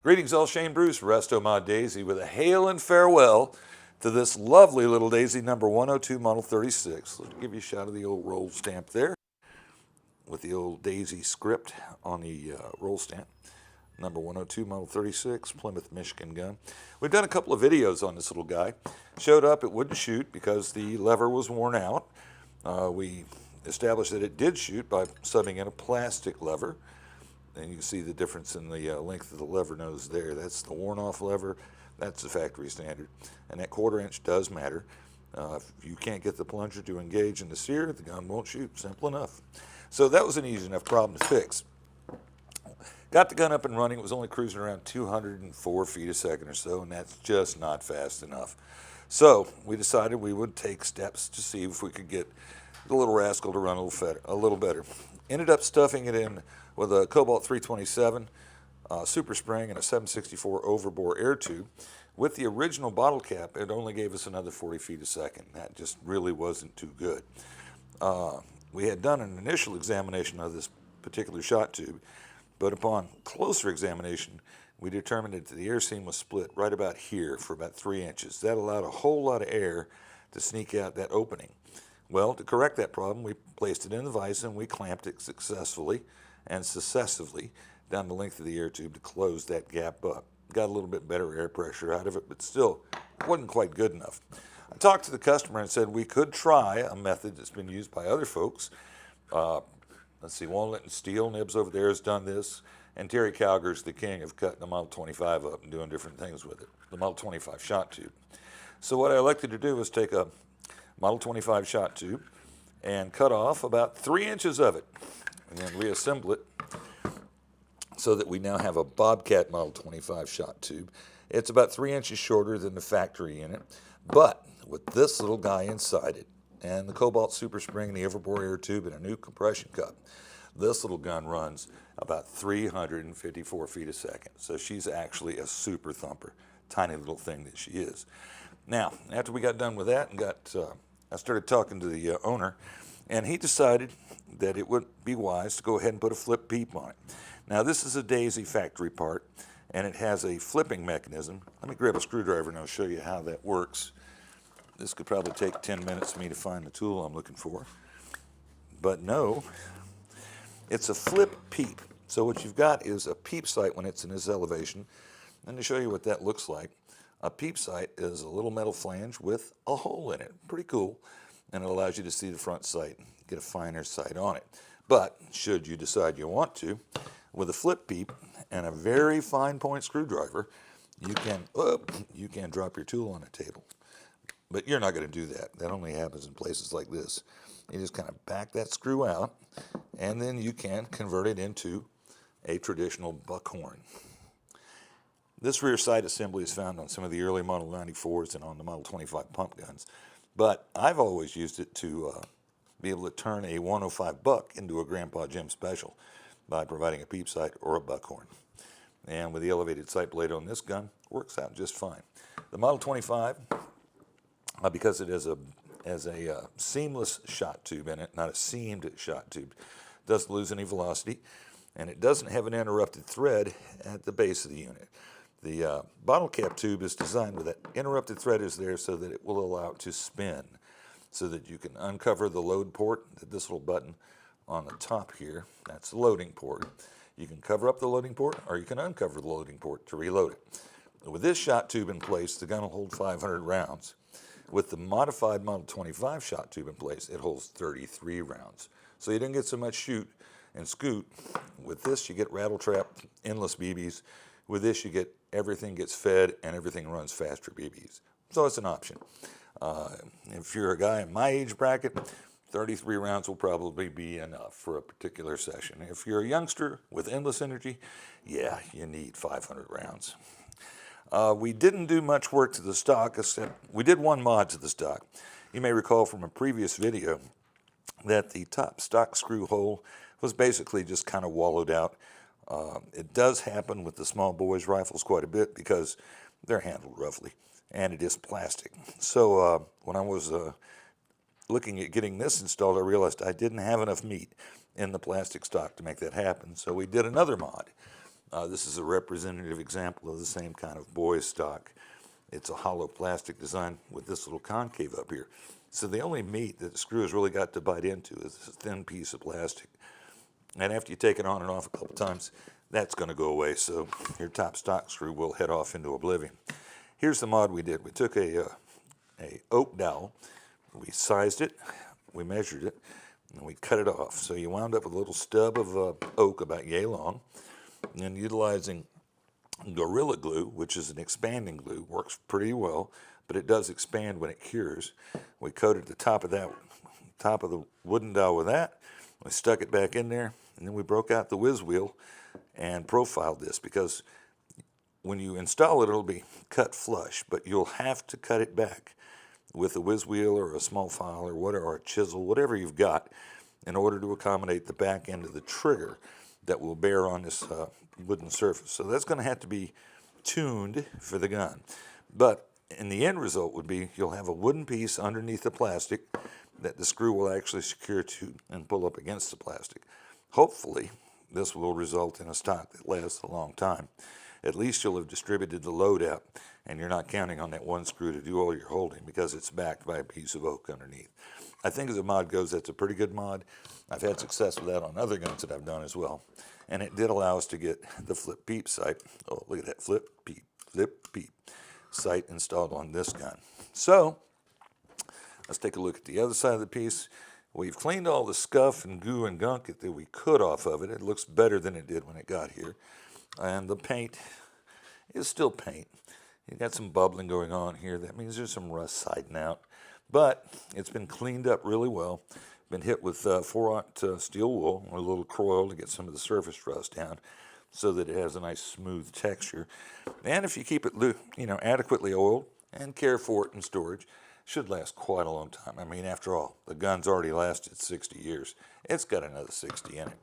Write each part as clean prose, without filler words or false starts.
Greetings all, Shane Bruce, Restomod Daisy, with a hail and farewell to this lovely little Daisy number 102 Model 36. Let's give you a shot of the old roll stamp there with the old Daisy script on the roll stamp. Number 102 Model 36, Plymouth, Michigan gun. We've done a couple of videos on this little guy. Showed up, it wouldn't shoot because the lever was worn out. We established that it did shoot by subbing in a plastic lever. And you can see the difference in the length of the lever nose there. That's the worn-off lever. That's the factory standard. And that 1/4 inch does matter. If you can't get the plunger to engage in the sear, the gun won't shoot. Simple enough. So that was an easy enough problem to fix. Got the gun up and running. It was only cruising around 204 feet a second or so, and that's just not fast enough. So we decided we would take steps to see if we could get the little rascal to run a little better. Ended up stuffing it in with a Cobalt 327 super spring and a 764 overbore air tube. With the original bottle cap, it only gave us another 40 feet a second. That just really wasn't too good. We had done an initial examination of this particular shot tube, but upon closer examination, we determined that the air seam was split right about here for about 3 inches. That allowed a whole lot of air to sneak out that opening. Well, to correct that problem, we placed it in the vise and we clamped it successfully and successively down the length of the air tube to close that gap up. Got a little bit better air pressure out of it, but still wasn't quite good enough. I talked to the customer and said we could try a method that's been used by other folks. Let's see, Walnut and Steel Nibs over there has done this, and Terry Calger's the king of cutting the Model 25 up and doing different things with it, the Model 25 shot tube. So what I elected to do was take a Model 25 shot tube and cut off about 3 inches of it and then reassemble it so that we now have a BobCat Model 25 shot tube. It's about 3 inches shorter than the factory unit, but with this little guy inside it and the Cobalt Super Spring and the overbore air tube and a new compression cup, this little gun runs about 354 feet a second. So she's actually a super thumper, tiny little thing that she is. Now, after we got done with that and I started talking to the owner, and he decided that it would be wise to go ahead and put a flip peep on it. Now, this is a Daisy factory part, and it has a flipping mechanism. Let me grab a screwdriver and I'll show you how that works. This could probably take 10 minutes for me to find the tool I'm looking for. But no, it's a flip peep. So what you've got is a peep sight when it's in this elevation. And to show you what that looks like, a peep sight is a little metal flange with a hole in it. Pretty cool. And it allows you to see the front sight, get a finer sight on it. But should you decide you want to, with a flip peep and a very fine point screwdriver, you can drop your tool on a table. But you're not going to do that. That only happens in places like this. You just kind of back that screw out, and then you can convert it into a traditional buckhorn. This rear sight assembly is found on some of the early Model 94s and on the Model 25 pump guns. But I've always used it to be able to turn a 105 buck into a Grandpa Jim special by providing a peep sight or a buckhorn. And with the elevated sight blade on this gun, works out just fine. The Model 25, because it has a seamless shot tube in it, not a seamed shot tube, doesn't lose any velocity, and it doesn't have an interrupted thread at the base of the unit. The bottle cap tube is designed with that interrupted thread is there so that it will allow it to spin, so that you can uncover the load port, this little button on the top here, that's the loading port. You can cover up the loading port or you can uncover the loading port to reload it. With this shot tube in place, the gun will hold 500 rounds. With the modified Model 25 shot tube in place, it holds 33 rounds. So you didn't get so much shoot and scoot. With this, you get rattle trap, endless BBs. With this, you get everything gets fed and everything runs faster BBs. So it's an option. If you're a guy in my age bracket, 33 rounds will probably be enough for a particular session. If you're a youngster with endless energy, yeah, you need 500 rounds. We didn't do much work to the stock, except we did one mod to the stock. You may recall from a previous video that the top stock screw hole was basically just kind of wallowed out. It does happen with the small boys rifles quite a bit because they're handled roughly, and it is plastic. So when I was looking at getting this installed, I realized I didn't have enough meat in the plastic stock to make that happen. So we did another mod. This is a representative example of the same kind of boy stock. It's a hollow plastic design with this little concave up here. So the only meat that the screw has really got to bite into is this thin piece of plastic. And after you take it on and off a couple times, that's going to go away. So your top stock screw will head off into oblivion. Here's the mod we did. We took a oak dowel, we sized it, we measured it, and we cut it off. So you wound up with a little stub of oak about yay long. And utilizing Gorilla Glue, which is an expanding glue, works pretty well, but it does expand when it cures. We coated the top of the wooden dowel with that. We stuck it back in there, and then we broke out the whiz wheel and profiled this, because when you install it, it'll be cut flush, but you'll have to cut it back with a whiz wheel or a small file or whatever, or a chisel, whatever you've got, in order to accommodate the back end of the trigger that will bear on this wooden surface. So that's going to have to be tuned for the gun. But in the end result would be you'll have a wooden piece underneath the plastic that the screw will actually secure to and pull up against the plastic. Hopefully, this will result in a stock that lasts a long time. At least you'll have distributed the load out, and you're not counting on that one screw to do all your holding because it's backed by a piece of oak underneath. I think as a mod goes, that's a pretty good mod. I've had success with that on other guns that I've done as well. And it did allow us to get the Flip Peep sight. Oh, look at that, Flip Peep sight installed on this gun. So, let's take a look at the other side of the piece. We've cleaned all the scuff and goo and gunk that we could off of it. It looks better than it did when it got here. And the paint is still paint. You got some bubbling going on here. That means there's some rust siding out. But it's been cleaned up really well. Been hit with 4-aught steel wool or a little coil to get some of the surface rust down so that it has a nice smooth texture. And if you keep it adequately oiled and care for it in storage, should last quite a long time. I mean, after all, the gun's already lasted 60 years. It's got another 60 in it.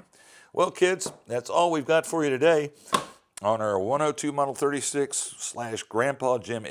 Well, kids, that's all we've got for you today on our 102 Model 36/Grandpa Jim